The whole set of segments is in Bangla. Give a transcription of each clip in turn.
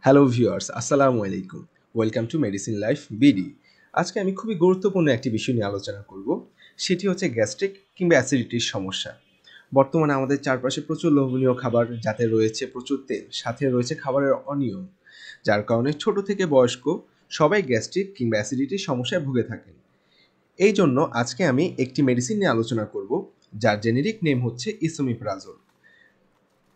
হ্যালো ভিউয়ার্স, আসসালামু আলাইকুম। Welcome to medicine life BD. আজকে আমি খুবই গুরুত্বপূর্ণ একটি বিষয় নিয়ে আলোচনা করব। সেটি হচ্ছে গ্যাস্ট্রিক কিংবা অ্যাসিডিটির সমস্যা। বর্তমানে আমাদের চারপাশে প্রচুর লোভনীয় খাবার, যাতে রয়েছে প্রচুর তেল, সাথে রয়েছে খাবারের অনিয়ম, যার কারণে ছোট থেকে বয়স্ক সবাই গ্যাস্ট্রিক কিংবা অ্যাসিডিটির সমস্যায় ভুগে থাকেন। এই জন্য আজকে আমি একটি মেডিসিন নিয়ে আলোচনা করব, যার জেনেরিক নেম হচ্ছে ইসোমিপ্রাজোল।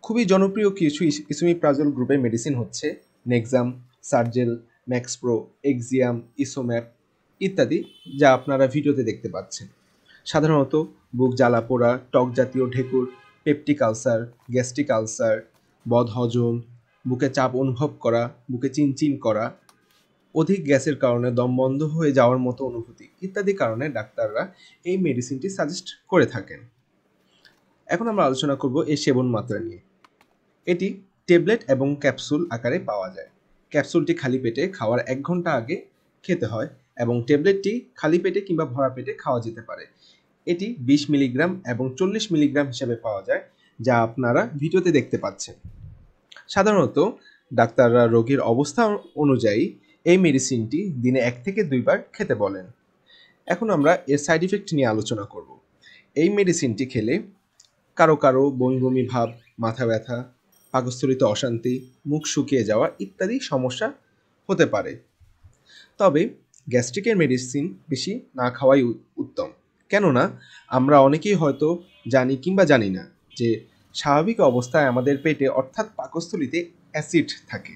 খুবই জনপ্রিয় কিছু ইসোমিপ্রাজোল গ্রুপের মেডিসিন হচ্ছে নেক্সাম, সার্জেল, ম্যাক্সপ্রো, এক্সিয়াম, ইসোম্যাপ ইত্যাদি, যা আপনারা ভিডিওতে দেখতে পাচ্ছেন। সাধারণত বুক জ্বালা পোড়া, টক জাতীয় ঢেকুর, পেপটিক আলসার, গ্যাস্ট্রিক আলসার, বদহজম, বুকে চাপ অনুভব করা, বুকে চিনচিন করা, অধিক গ্যাসের কারণে দম বন্ধ হয়ে যাওয়ার মতো অনুভূতি ইত্যাদি কারণে ডাক্তাররা এই মেডিসিনটি সাজেস্ট করে থাকেন। এখন আমরা আলোচনা করব এর সেবন মাত্রা নিয়ে। এটি ট্যাবলেট এবং ক্যাপসুল আকারে পাওয়া যায়। ক্যাপসুলটি খালি পেটে খাওয়ার 1 ঘন্টা আগে খেতে হয় এবং ট্যাবলেটটি খালি পেটে কিংবা ভরা পেটে খাওয়া যেতে পারে। এটি 20 মিলিগ্রাম এবং 40 মিলিগ্রাম হিসেবে পাওয়া যায়, যা আপনারা ভিডিওতে দেখতে পাচ্ছেন। সাধারণত ডাক্তাররা রোগীর অবস্থা অনুযায়ী এই মেডিসিনটি দিনে 1 থেকে 2 বার খেতে বলেন। এখন আমরা এর সাইড ইফেক্ট নিয়ে আলোচনা করব। এই মেডিসিনটি খেলে কারো কারো বমি বমি ভাব, মাথা ব্যথা, পাকস্থলিতে অশান্তি, মুখ শুকিয়ে যাওয়া ইত্যাদি সমস্যা হতে পারে। তবে গ্যাস্ট্রিকের মেডিসিন বেশি না খাওয়াই উত্তম। কেননা আমরা অনেকেই হয়তো জানি কিংবা জানি না যে স্বাভাবিক অবস্থায় আমাদের পেটে অর্থাৎ পাকস্থলিতে অ্যাসিড থাকে।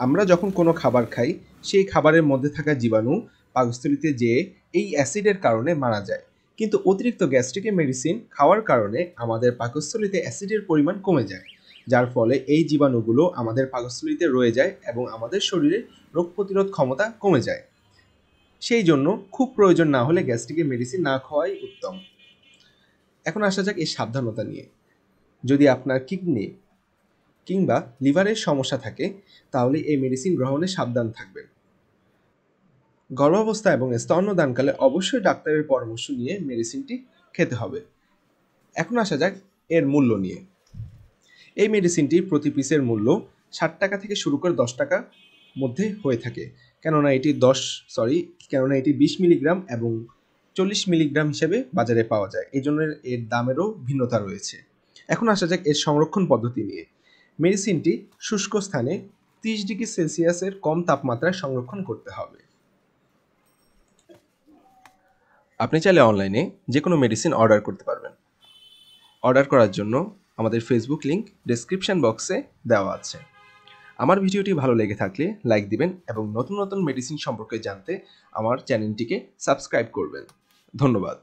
আমরা যখন কোনো খাবার খাই, সেই খাবারের মধ্যে থাকা জীবাণু পাকস্থলিতে যেয়ে এই অ্যাসিডের কারণে মারা যায়। কিন্তু অতিরিক্ত গ্যাস্ট্রিকের মেডিসিন খাওয়ার কারণে আমাদের পাকস্থলিতে অ্যাসিডের পরিমাণ কমে যায়, যার ফলে এই জীবাণুগুলো আমাদের পাকস্থলিতে রয়ে যায় এবং আমাদের শরীরে রোগ প্রতিরোধ ক্ষমতা কমে যায়। সেই জন্য খুব প্রয়োজন না হলে গ্যাস্ট্রিকের মেডিসিন না খাওয়াই উত্তম। এখন আসা যাক এই সাবধানতা নিয়ে। যদি আপনার কিডনি কিংবা লিভারের সমস্যা থাকে, তাহলে এই মেডিসিন গ্রহণে সাবধান থাকবেন। গর্ভাবস্থা এবং স্তন্যদানকালে অবশ্যই ডাক্তারের পরামর্শ নিয়ে মেডিসিনটি খেতে হবে। এখন আসা যাক এর মূল্য নিয়ে। এই মেডিসিনটির প্রতি পিসের মূল্য 60 টাকা থেকে শুরু করে 10 টাকা মধ্যে হয়ে থাকে, কেননা এটি 20 মিলিগ্রাম এবং 40 মিলিগ্রাম হিসেবে বাজারে পাওয়া যায়। এই জন্য এর দামেরও ভিন্নতা রয়েছে। এখন আসা যাক এর সংরক্ষণ পদ্ধতি নিয়ে। মেডিসিনটি শুষ্ক স্থানে 30 ডিগ্রি সেলসিয়াসের কম তাপমাত্রায় সংরক্ষণ করতে হবে। আপনি চাইলে অনলাইনে যে কোনো মেডিসিন অর্ডার করতে পারবেন। অর্ডার করার জন্য আমাদের ফেসবুক লিংক ডেসক্রিপশন বক্সে দেওয়া আছে। আমার ভিডিওটি ভালো লেগে থাকলে লাইক দিবেন এবং নতুন নতুন মেডিসিন সম্পর্কে জানতে আমার চ্যানেলটিকে সাবস্ক্রাইব করবেন। ধন্যবাদ।